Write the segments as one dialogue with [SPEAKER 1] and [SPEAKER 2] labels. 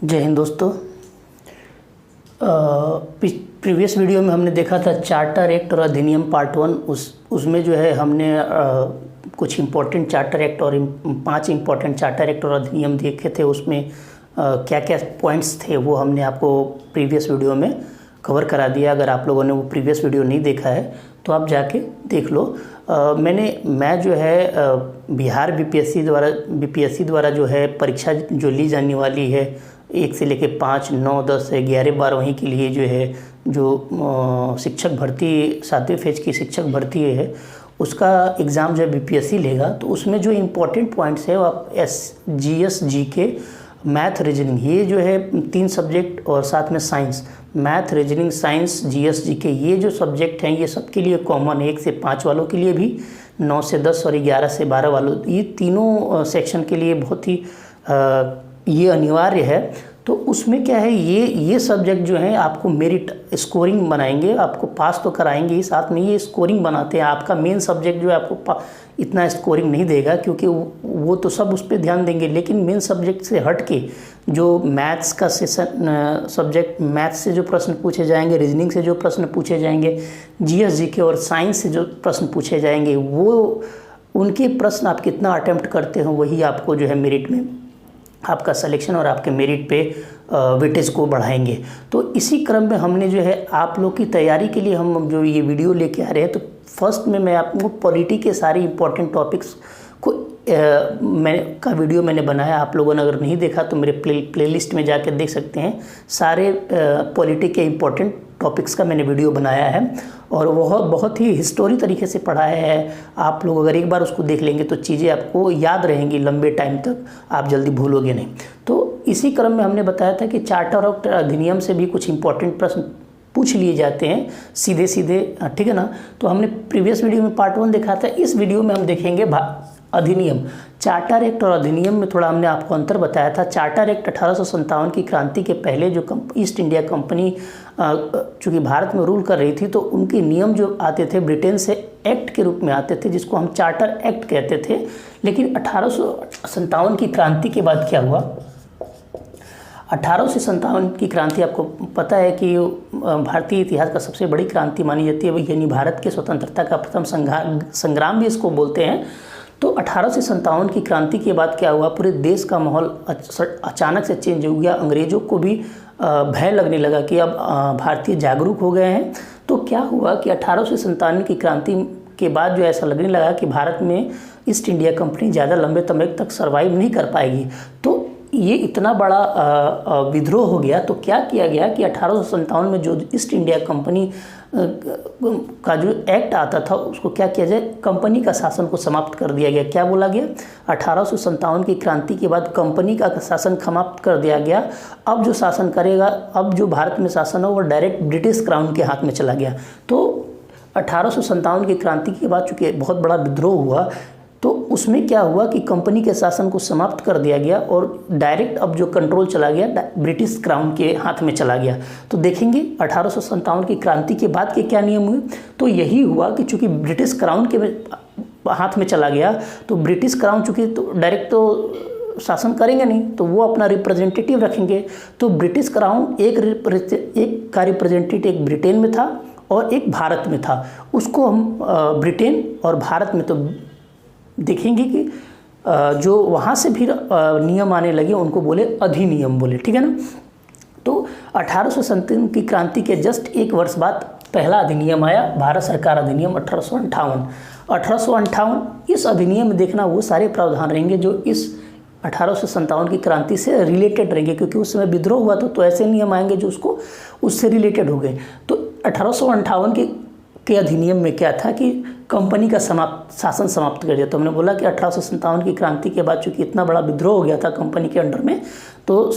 [SPEAKER 1] जय हिंद दोस्तों। Previous video में हमने देखा था चार्टर एक्ट और अधिनियम पार्ट 1। उसमें जो है हमने कुछ इम्पोर्टेंट चार्टर एक्ट और 5 इम्पोर्टेंट चार्टर एक्ट और अधिनियम देखे थे। उसमें क्या क्या पॉइंट्स थे वो हमने आपको प्रीवियस वीडियो में कवर करा दिया। अगर आप लोगों ने वो प्रीवियस वीडियो नहीं देखा है तो आप जाके देख लो। मैं जो है बिहार बीपीएससी द्वारा जो है परीक्षा जो ली जाने वाली है 1 से लेकर 5, 9, 10, 11, 12वीं के लिए जो है जो शिक्षक भर्ती 7वें फेज की शिक्षक भर्ती है उसका एग्ज़ाम जो है बीपीएससी लेगा। तो उसमें जो इम्पोर्टेंट पॉइंट्स है वो आप जीएस, जीके, मैथ, रीजनिंग, ये जो है 3 सब्जेक्ट और साथ में science, math, reasoning, science, GS, GK, ये जो सब्जेक्ट हैं ये सबके लिए कॉमन है। 1 से 5 वालों के लिए भी, 9 से 10 और 11 से 12 वालों, ये तीनों सेक्शन के लिए बहुत ही ये अनिवार्य है। तो उसमें क्या है, ये सब्जेक्ट जो है आपको मेरिट स्कोरिंग बनाएंगे, आपको पास तो कराएंगे ही, साथ में ये स्कोरिंग बनाते हैं। आपका मेन सब्जेक्ट जो है आपको इतना स्कोरिंग नहीं देगा क्योंकि वो तो सब उस पर ध्यान देंगे, लेकिन मेन सब्जेक्ट से हट के जो मैथ्स का सेशन सब्जेक्ट, मैथ्स से जो प्रश्न पूछे जाएंगे, रीजनिंग से जो प्रश्न पूछे जाएंगे, जीएस, जीके और साइंस से जो प्रश्न पूछे जाएंगे, वो उनके प्रश्न आप कितना अटेम्प्ट करते हो वही आपको जो है मेरिट में आपका सिलेक्शन और आपके मेरिट पे वेटेज को बढ़ाएंगे। तो इसी क्रम में हमने जो है आप लोग की तैयारी के लिए हम जो ये वीडियो लेके आ रहे हैं, तो फर्स्ट में मैं आपको पॉलिटी के सारे इंपॉर्टेंट टॉपिक्स को वीडियो मैंने बनाया। आप लोगों ने अगर नहीं देखा तो मेरे प्लेलिस्ट में जाकर देख सकते हैं। सारे पॉलिटी के इम्पोर्टेंट टॉपिक्स का मैंने वीडियो बनाया है और वह बहुत ही हिस्टोरी तरीके से पढ़ाया है। आप लोग अगर एक बार उसको देख लेंगे तो चीज़ें आपको याद रहेंगी लंबे टाइम तक, आप जल्दी भूलोगे नहीं। तो इसी क्रम में हमने बताया था कि चार्टर और अधिनियम से भी कुछ इंपॉर्टेंट प्रश्न पूछ लिए जाते हैं सीधे सीधे, ठीक है ना। तो हमने प्रीवियस वीडियो में पार्ट 1 देखा था। इस वीडियो में हम देखेंगे अधिनियम। चार्टर एक्ट और अधिनियम में थोड़ा हमने आपको अंतर बताया था। चार्टर एक्ट 1857 की क्रांति के पहले जो ईस्ट इंडिया कंपनी चूँकि भारत में रूल कर रही थी, तो उनके नियम जो आते थे ब्रिटेन से एक्ट के रूप में आते थे, जिसको हम चार्टर एक्ट कहते थे। लेकिन 1857 की क्रांति के बाद क्या हुआ, 1857 की क्रांति आपको पता है कि भारतीय इतिहास का सबसे बड़ी क्रांति मानी जाती है, यानी भारत के स्वतंत्रता का प्रथम संग्राम भी इसको बोलते हैं। तो 1857 की क्रांति के बाद क्या हुआ, पूरे देश का माहौल अचानक से चेंज हो गया। अंग्रेज़ों को भी भय लगने लगा कि अब भारतीय जागरूक हो गए हैं। तो क्या हुआ कि 1857 की क्रांति के बाद जो ऐसा लगने लगा कि भारत में ईस्ट इंडिया कंपनी ज़्यादा लंबे समय तक सर्वाइव नहीं कर पाएगी। तो ये इतना बड़ा विद्रोह हो गया। तो क्या किया गया कि 1857 में जो ईस्ट इंडिया कंपनी का जो एक्ट आता था उसको क्या किया जाए, कंपनी का शासन को समाप्त कर दिया गया। क्या बोला गया, 1857 की क्रांति के बाद कंपनी का शासन समाप्त कर दिया गया। अब जो शासन करेगा, अब जो भारत में शासन हो वो डायरेक्ट ब्रिटिश क्राउन के हाथ में चला गया। तो 1857 की क्रांति के बाद चूँकि बहुत बड़ा विद्रोह हुआ, तो उसमें क्या हुआ कि कंपनी के शासन को समाप्त कर दिया गया और डायरेक्ट अब जो कंट्रोल चला गया ब्रिटिश क्राउन के हाथ में चला गया। तो देखेंगे 1857 की क्रांति के बाद के क्या नियम हुए। तो यही हुआ कि चूंकि ब्रिटिश क्राउन के हाथ में चला गया, तो ब्रिटिश क्राउन चूंकि तो डायरेक्ट तो शासन करेंगे नहीं, तो वो अपना रिप्रेजेंटेटिव रखेंगे। तो ब्रिटिश क्राउन एक का रिप्रेजेंटेटिव एक ब्रिटेन में था और एक भारत में था। उसको हम ब्रिटेन और भारत में तो देखेंगे कि जो वहाँ से भी नियम आने लगे उनको बोले अधिनियम बोले, ठीक है ना। तो 1857 की क्रांति के जस्ट 1 वर्ष बाद पहला अधिनियम आया, भारत सरकार अधिनियम 1858। इस अधिनियम में देखना वो सारे प्रावधान रहेंगे जो इस 1857 की क्रांति से रिलेटेड रहेंगे, क्योंकि उस समय विद्रोह हुआ तो ऐसे नियम आएंगे जो उससे रिलेटेड हो गए। तो 1858 के अधिनियम में क्या था कि कंपनी का शासन समाप्त कर दिया। तो हमने बोला कि 1857 की क्रांति के बाद चूंकि इतना बड़ा विद्रोह हो गया था कंपनी के अंडर में, तो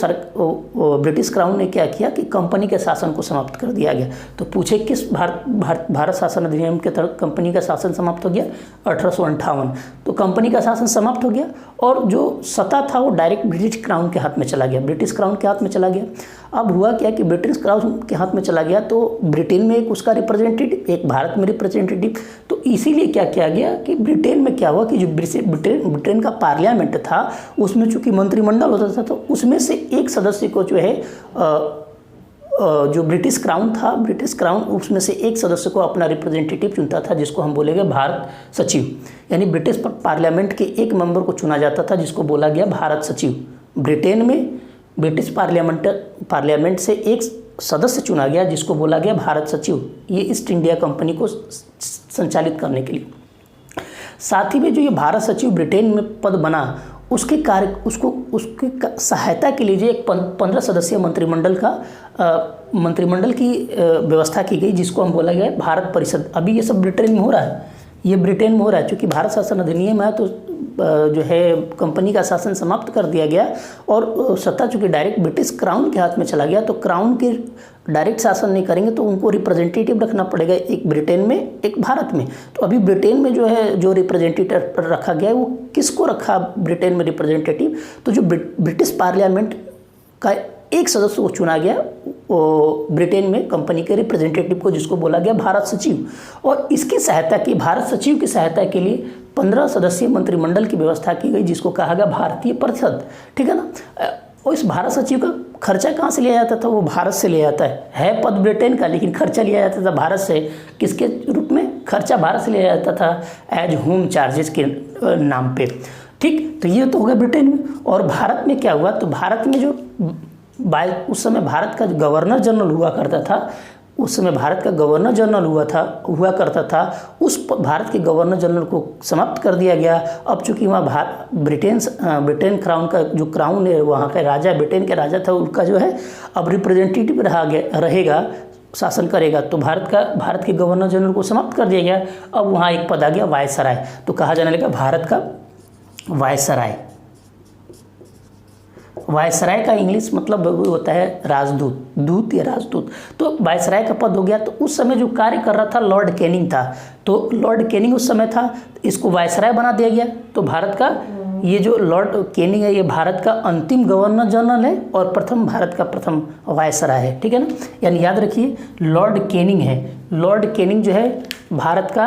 [SPEAKER 1] ब्रिटिश क्राउन ने क्या किया कि कंपनी के शासन को समाप्त कर दिया गया। तो पूछे किस भारत शासन अधिनियम के तहत कंपनी का शासन समाप्त हो गया, 1858। तो कंपनी का शासन समाप्त हो गया और जो सत्ता था वो डायरेक्ट ब्रिटिश क्राउन के हाथ में चला गया, ब्रिटिश क्राउन के हाथ में चला गया। अब हुआ क्या कि ब्रिटिश क्राउन के हाथ में चला गया तो ब्रिटेन में एक उसका रिप्रेजेंटेटिव, एक भारत में रिप्रेजेंटेटिव। तो इसीलिए क्या किया गया कि ब्रिटेन में क्या हुआ कि जो ब्रिटेन का पार्लियामेंट था उसमें चूंकि मंत्रिमंडल होता था, तो उसमें से एक सदस्य को जो है जो ब्रिटिश क्राउन उसमें से एक सदस्य को अपना रिप्रेजेंटेटिव चुनता था, जिसको हम बोलेंगे भारत सचिव। यानी ब्रिटिश पार्लियामेंट के एक मेंबर को चुना जाता था, जिसको बोला गया भारत सचिव। ब्रिटेन में ब्रिटिश पार्लियामेंट से एक सदस्य चुना गया, जिसको बोला गया भारत सचिव, ये ईस्ट इंडिया कंपनी को संचालित करने के लिए। साथ ही में जो ये भारत सचिव ब्रिटेन में पद बना, उसकी सहायता के लिए जो एक 15 सदस्यीय मंत्रिमंडल की व्यवस्था की गई, जिसको हम बोला गया भारत परिषद। अभी ये सब ब्रिटेन में हो रहा है, ये ब्रिटेन में हो रहा है। चूँकि भारत शासन अधिनियम है तो जो है कंपनी का शासन समाप्त कर दिया गया और सत्ता चूँकि डायरेक्ट ब्रिटिश क्राउन के हाथ में चला गया, तो क्राउन के डायरेक्ट शासन नहीं करेंगे तो उनको रिप्रेजेंटेटिव रखना पड़ेगा, एक ब्रिटेन में एक भारत में। तो अभी ब्रिटेन में जो है जो रिप्रेजेंटेटिव रखा गया है, वो किसको रखा ब्रिटेन में रिप्रेजेंटेटिव? तो जो ब्रिटिश पार्लियामेंट का एक सदस्य को चुना गया ब्रिटेन में कंपनी के रिप्रेजेंटेटिव को, जिसको बोला गया भारत सचिव। और इसकी सहायता की, भारत सचिव की सहायता के लिए 15 सदस्यीय मंत्रिमंडल की व्यवस्था की गई, जिसको कहा गया भारतीय परिषद। ठीक है ना। और इस भारत सचिव का खर्चा कहाँ से लिया जाता था? वो भारत से लिया जाता है पद ब्रिटेन का, लेकिन खर्चा लिया जाता था भारत से। किसके रूप में? खर्चा भारत से लिया जाता था एज होम चार्जेस के नाम पे। ठीक, तो ये तो हो गया ब्रिटेन में। और भारत में क्या हुआ? तो भारत में जो उस समय भारत का गवर्नर जनरल हुआ करता था, उस समय भारत का गवर्नर जनरल हुआ करता था, उस भारत के गवर्नर जनरल को समाप्त कर दिया गया। अब चूंकि वहाँ ब्रिटेन क्राउन का जो क्राउन है, वहाँ का राजा, ब्रिटेन के राजा था, उनका जो है अब रिप्रेजेंटेटिव रहेगा, शासन करेगा। तो भारत के गवर्नर जनरल को समाप्त कर दिया गया। अब वहाँ एक पद आ गया वायसराय। तो कहा जाने लगा भारत का वायसराय। वायसराय का इंग्लिश मतलब होता है राजदूत, दूत या राजदूत। तो वायसराय का पद हो गया। तो उस समय जो कार्य कर रहा था लॉर्ड कैनिंग था, तो लॉर्ड कैनिंग उस समय था, इसको वायसराय बना दिया गया। तो भारत का ये जो लॉर्ड कैनिंग है, ये भारत का अंतिम गवर्नर जनरल है और भारत का प्रथम वायसराय है। ठीक है ना। यानी याद रखिए, लॉर्ड कैनिंग है, लॉर्ड कैनिंग जो है भारत का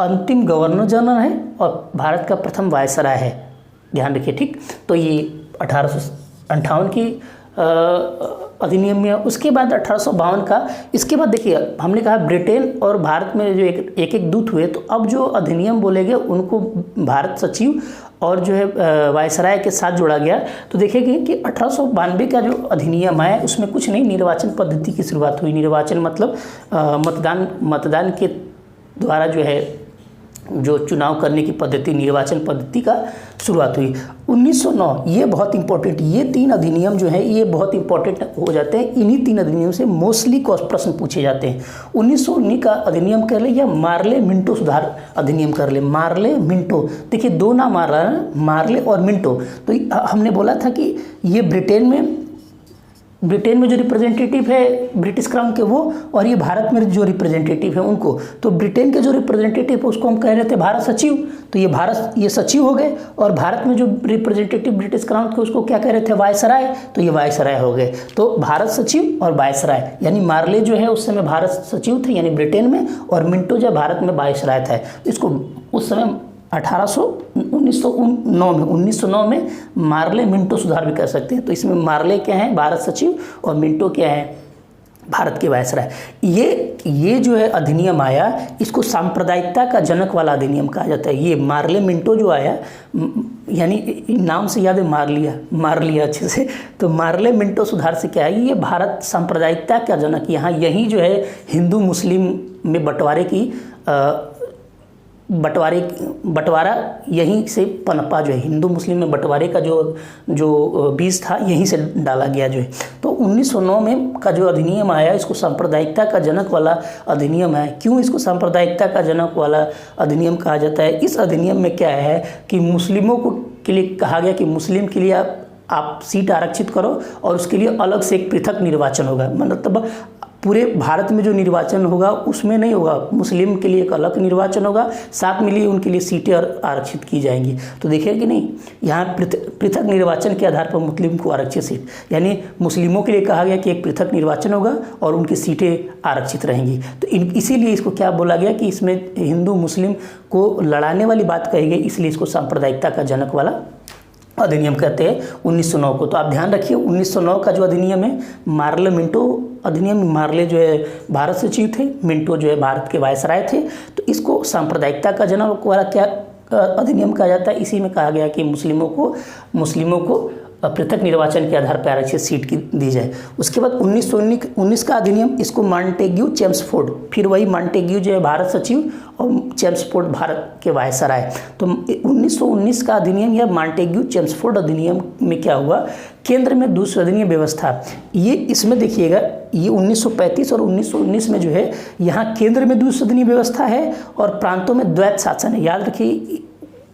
[SPEAKER 1] अंतिम गवर्नर जनरल है और भारत का प्रथम वायसराय है, ध्यान रखिए। ठीक, तो ये 1858 की अधिनियम में। उसके बाद 1852 का, इसके बाद देखिए हमने कहा ब्रिटेन और भारत में जो एक दूत हुए, तो अब जो अधिनियम बोले गए उनको भारत सचिव और जो है वायसराय के साथ जोड़ा गया। तो देखिए कि 1892 का जो अधिनियम आया, उसमें कुछ नहीं, निर्वाचन पद्धति की शुरुआत हुई। निर्वाचन मतलब मतदान के द्वारा जो है जो चुनाव करने की पद्धति, निर्वाचन पद्धति का शुरुआत हुई 1909। ये बहुत इंपॉर्टेंट, ये 3 अधिनियम जो है ये बहुत इंपॉर्टेंट हो जाते हैं। इन्हीं 3 अधिनियम से मोस्टली प्रश्न पूछे जाते हैं। 1919 का अधिनियम कर ले या मार्ले मिंटो सुधार अधिनियम कर ले। मार्ले मिंटो, देखिए 2 नाम आ रहा है, मार्ले और मिंटो। तो हमने बोला था कि ये ब्रिटेन में जो रिप्रेजेंटेटिव है ब्रिटिश क्राउन के वो, और ये भारत में जो रिप्रेजेंटेटिव है उनको। तो ब्रिटेन के जो रिप्रेजेंटेटिव है उसको हम कह रहे थे भारत सचिव, तो ये सचिव हो गए। और भारत में जो रिप्रेजेंटेटिव ब्रिटिश क्राउन के उसको क्या कह रहे थे? वायसराय, तो ये वायसराय हो गए। तो भारत सचिव और वायसराय, यानी मार्ले जो है उस समय भारत सचिव थे यानी ब्रिटेन में, और मिंटो जो भारत में वायसराय था। इसको उस समय 1909 में मार्ले मिंटो सुधार भी कर सकते हैं। तो इसमें मार्ले क्या है? भारत सचिव, और मिंटो क्या है? भारत के वायसराय। ये जो है अधिनियम आया, इसको सांप्रदायिकता का जनक वाला अधिनियम कहा जाता है। ये मार्ले मिंटो जो आया, यानी नाम से याद है मार लिया अच्छे से। तो मार्ले मिंटो सुधार से क्या है? ये भारत सांप्रदायिकता का जनक, यहीं जो है हिंदू मुस्लिम में बंटवारा यहीं से पनपा, जो है हिंदू मुस्लिम में बंटवारे का जो बीज था यहीं से डाला गया जो है। तो 1909 में का जो अधिनियम आया, इसको सांप्रदायिकता का जनक वाला अधिनियम है। क्यों इसको सांप्रदायिकता का जनक वाला अधिनियम कहा जाता है? इस अधिनियम में क्या है कि मुस्लिमों के लिए कहा गया कि मुस्लिम के लिए आप सीट आरक्षित करो और उसके लिए अलग से एक पृथक निर्वाचन होगा। मतलब पूरे भारत में जो निर्वाचन होगा उसमें नहीं होगा, मुस्लिम के लिए एक अलग निर्वाचन होगा, साथ में लिए उनके लिए सीटें आरक्षित की जाएंगी। तो देखिए कि नहीं, यहाँ पृथक निर्वाचन के आधार पर मुस्लिम को आरक्षित सीट, यानी मुस्लिमों के लिए कहा गया कि एक पृथक निर्वाचन होगा और उनकी सीटें आरक्षित रहेंगी। तो इसीलिए इसको क्या बोला गया कि इसमें हिंदू मुस्लिम को लड़ाने वाली बात कही गई, इसलिए इसको सांप्रदायिकता का जनक वाला अधिनियम कहते हैं 1909 को। तो आप ध्यान रखिए 1909 का जो अधिनियम है मार्ले मिंटो अधिनियम, मार्ले जो है भारत सचिव थे, मिंटो जो है भारत के वायसराय थे। तो इसको सांप्रदायिकता का जनक वाला क्या अधिनियम कहा जाता है। इसी में कहा गया कि मुस्लिमों को पृथक निर्वाचन के आधार पर आरक्षित सीट की दी जाए। उसके बाद 1919 का अधिनियम, इसको मॉन्टेग्यू चेम्सफोर्ड, फिर वही मॉन्टेग्यू जो है भारत सचिव और चेम्सफोर्ड भारत के वायसराय। तो 1919 का अधिनियम या मॉन्टेग्यू चेम्सफोर्ड अधिनियम में क्या हुआ, केंद्र में द्विसदनीय व्यवस्था, ये इसमें देखिएगा ये 1935 और 1919 में जो है यहाँ केंद्र में द्विसदनीय व्यवस्था है और प्रांतों में द्वैत शासन है। याद रखिए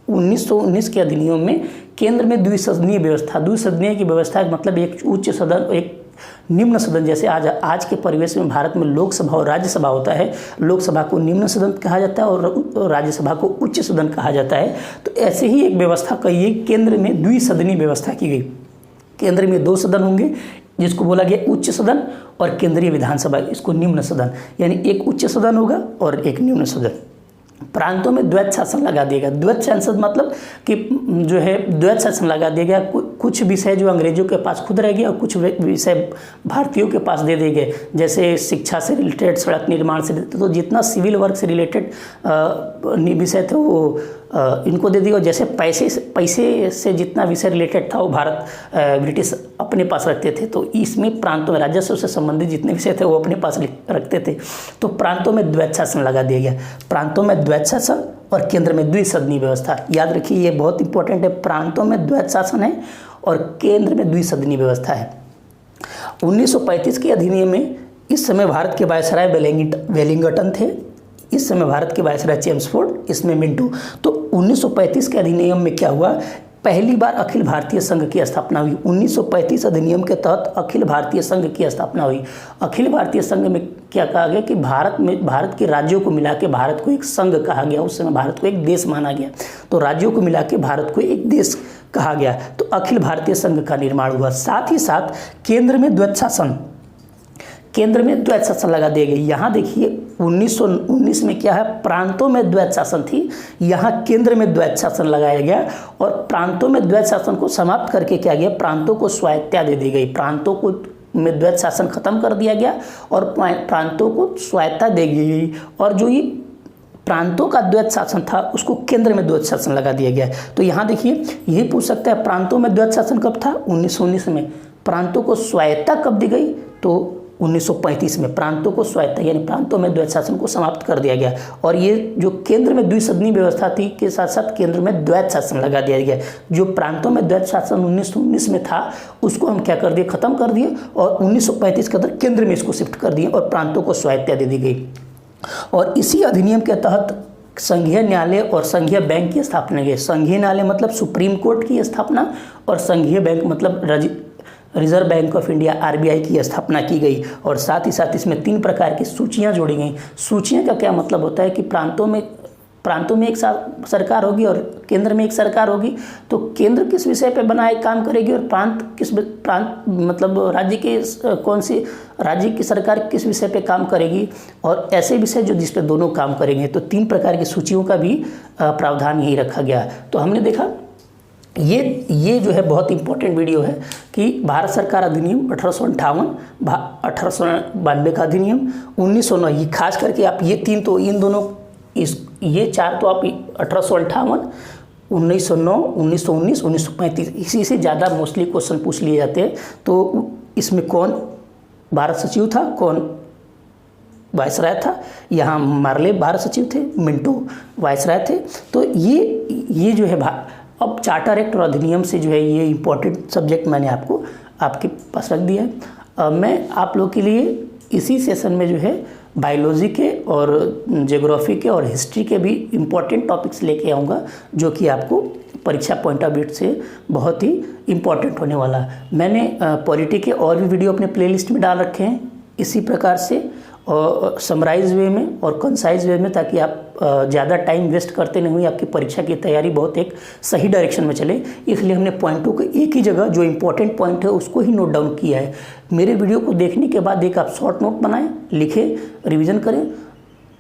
[SPEAKER 1] 1919 के अधिनियम में केंद्र में द्विसदनीय व्यवस्था, द्विसदनीय की व्यवस्था का मतलब एक उच्च सदन और एक निम्न सदन। जैसे आज के परिवेश में भारत में लोकसभा और राज्यसभा होता है, लोकसभा को निम्न सदन कहा जाता है और राज्यसभा को उच्च सदन कहा जाता है। तो ऐसे ही एक व्यवस्था कही है, केंद्र में द्विसदनीय व्यवस्था की गई। केंद्र में 2 सदन होंगे जिसको बोला गया उच्च सदन, और केंद्रीय विधानसभा इसको निम्न सदन, यानी एक उच्च सदन होगा और एक निम्न सदन। प्रांतों में द्वैत शासन लगा दिएगा। द्वैत शासन मतलब कि जो है द्वैत शासन लगा दिया गया, कुछ विषय जो अंग्रेजों के पास खुद रह गए और कुछ विषय भारतीयों के पास दे दिए गए। जैसे शिक्षा से रिलेटेड, सड़क निर्माण से रिलेटेड, तो जितना सिविल वर्क से रिलेटेड विषय थे वो इनको दे दिया। और जैसे पैसे से जितना विषय रिलेटेड था वो भारत ब्रिटिश अपने पास रखते थे। तो इसमें प्रांतों में राजस्व से संबंधित जितने विषय थे वो अपने पास रखते थे। तो प्रांतों में द्वैत शासन लगा दिया गया। प्रांतों में द्वैत शासन और केंद्र में द्विसदनीय व्यवस्था। याद रखिए ये बहुत इंपॉर्टेंट है, प्रांतों में द्वैत शासन है और केंद्र में द्विसदनीय व्यवस्था है। 1935 के अधिनियम में इस समय भारत के वायसराय वेलिंगटन थे, इस समय भारत के वायसराय चेम्सफोर्ड, इसमें मिंटो। तो 1935 के अधिनियम में क्या हुआ, पहली बार अखिल भारतीय संघ की स्थापना हुई। 1935 अधिनियम के तहत अखिल भारतीय संघ की स्थापना हुई। अखिल भारतीय संघ में क्या कहा गया कि भारत के राज्यों को मिला के भारत को एक संघ कहा गया। उस समय भारत को एक देश माना गया, तो राज्यों को मिला के भारत को एक देश कहा गया। तो अखिल भारतीय संघ का निर्माण हुआ। साथ ही साथ केंद्र में द्वैत शासन लगा दिया गया। यहाँ देखिए 1919 में क्या है, प्रांतों में द्वैत शासन थी, यहाँ केंद्र में द्वैत शासन लगाया गया। और प्रांतों में द्वैत शासन को समाप्त करके क्या गया, प्रांतों को स्वायत्तता दे दी गई। प्रांतों को में द्वैत शासन खत्म कर दिया गया और प्रांतों को स्वायत्तता दे दी गई। और जो ये प्रांतों का द्वैत शासन था उसको केंद्र में द्वैत शासन लगा दिया गया। तो यहाँ देखिए यही पूछ सकता है प्रांतों में द्वैत शासन कब था, 1919 में। प्रांतों को स्वायत्तता कब दी गई, तो 1935 में प्रांतों को स्वायत्तता यानी प्रांतों में द्वैत शासन को समाप्त कर दिया गया। और ये जो केंद्र में द्विसदनीय व्यवस्था थी के साथ साथ केंद्र में द्वैत शासन लगा दिया गया। जो प्रांतों में द्वैत शासन 1919 में था उसको हम क्या कर दिए, खत्म कर दिए और 1935 के अंदर केंद्र में इसको शिफ्ट कर दिए और प्रांतों को स्वायत्तता दे दी गई। और इसी अधिनियम के तहत संघीय न्यायालय और संघीय बैंक की स्थापना की। संघीय न्यायालय मतलब सुप्रीम कोर्ट की स्थापना और संघीय बैंक मतलब reserve bank of India RBI की स्थापना की गई। और साथ ही साथ इसमें 3 प्रकार की सूचियां जोड़ी गई। सूचियां का क्या मतलब होता है कि प्रांतों में एक सरकार होगी और केंद्र में एक सरकार होगी। तो केंद्र किस विषय पे बनाए काम करेगी और प्रांत मतलब राज्य की सरकार किस विषय पे काम करेगी, और ऐसे विषय जो जिस पे दोनों काम करेंगे। तो 3 प्रकार की सूचियों का भी प्रावधान यही रखा गया। तो हमने देखा ये जो है बहुत इंपॉर्टेंट वीडियो है कि भारत सरकार अधिनियम 1892 का अधिनियम 1909, ये खास करके आप ये 3 तो इन दोनों ये 4 तो आप 1858, 1909, 1919, 1935 इसी से ज़्यादा मोस्टली क्वेश्चन पूछ लिए जाते हैं। तो इसमें कौन भारत सचिव था, कौन वायसराय था, यहाँ मार्ले भारत सचिव थे, मिंटो वायसराय थे। तो ये जो है अब चार्टर एक्ट और अधिनियम से जो है ये इम्पोर्टेंट सब्जेक्ट मैंने आपके पास रख दिया है। मैं आप लोग के लिए इसी सेशन में जो है बायोलॉजी के और ज्योग्राफी के और हिस्ट्री के भी इम्पोर्टेंट टॉपिक्स लेके आऊँगा, जो कि आपको परीक्षा पॉइंट ऑफ व्यू से बहुत ही इम्पोर्टेंट होने वाला है। मैंने पॉलिटी के और भी वीडियो अपने प्लेलिस्ट में डाल रखे हैं, इसी प्रकार से समराइज वे में और कंसाइज वे में, ताकि आप ज़्यादा टाइम वेस्ट करते नहीं हुए आपकी परीक्षा की तैयारी बहुत एक सही डायरेक्शन में चले। इसलिए हमने पॉइंटों को एक ही जगह, जो इंपॉर्टेंट पॉइंट है उसको ही नोट डाउन किया है। मेरे वीडियो को देखने के बाद एक आप शॉर्ट नोट बनाएं, लिखें, रिविज़न करें,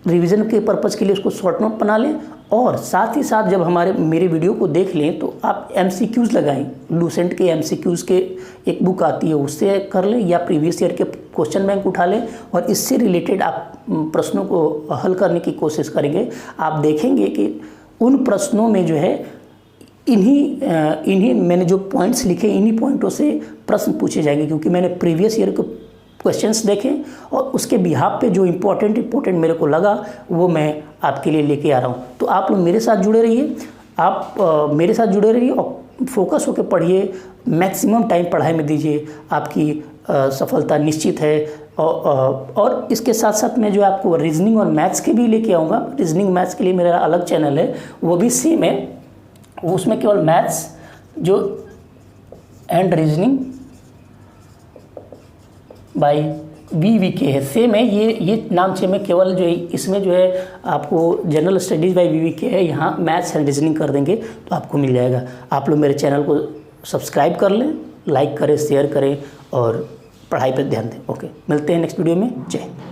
[SPEAKER 1] रिवीजन के पर्पज़ के लिए उसको शॉर्ट नोट बना लें, और साथ ही साथ जब मेरे वीडियो को देख लें तो आप MCQs लगाएं। लूसेंट के MCQs के एक बुक आती है, उससे कर लें, या प्रीवियस ईयर के क्वेश्चन बैंक उठा लें और इससे रिलेटेड आप प्रश्नों को हल करने की कोशिश करेंगे। आप देखेंगे कि उन प्रश्नों में जो है इन्हीं मैंने जो पॉइंट्स लिखे, इन्हीं पॉइंटों से प्रश्न पूछे जाएंगे, क्योंकि मैंने प्रीवियस ईयर के क्वेश्चंस देखे और उसके बिहाफ पे जो इम्पोर्टेंट मेरे को लगा वो मैं आपके लिए लेके आ रहा हूँ। तो आप लोग मेरे साथ जुड़े रहिए, आप मेरे साथ जुड़े रहिए और फोकस होकर पढ़िए, मैक्सिमम टाइम पढ़ाई में दीजिए, आपकी सफलता निश्चित है। और इसके साथ साथ मैं जो आपको रीजनिंग और मैथ्स के भी लेके आऊँगा। रीजनिंग मैथ्स के लिए मेरा अलग चैनल है, वो भी सेम है, उसमें केवल मैथ्स जो एंड रीजनिंग बाय VVK है, सेम है, ये नाम से मैं केवल जो है इसमें जो है आपको जनरल स्टडीज़ बाय VVK है, यहाँ मैथ्स एंड रीजनिंग कर देंगे तो आपको मिल जाएगा। आप लोग मेरे चैनल को सब्सक्राइब कर लें, लाइक करें, शेयर करें और पढ़ाई पर ध्यान दें। ओके, मिलते हैं नेक्स्ट वीडियो में। जय हिंद।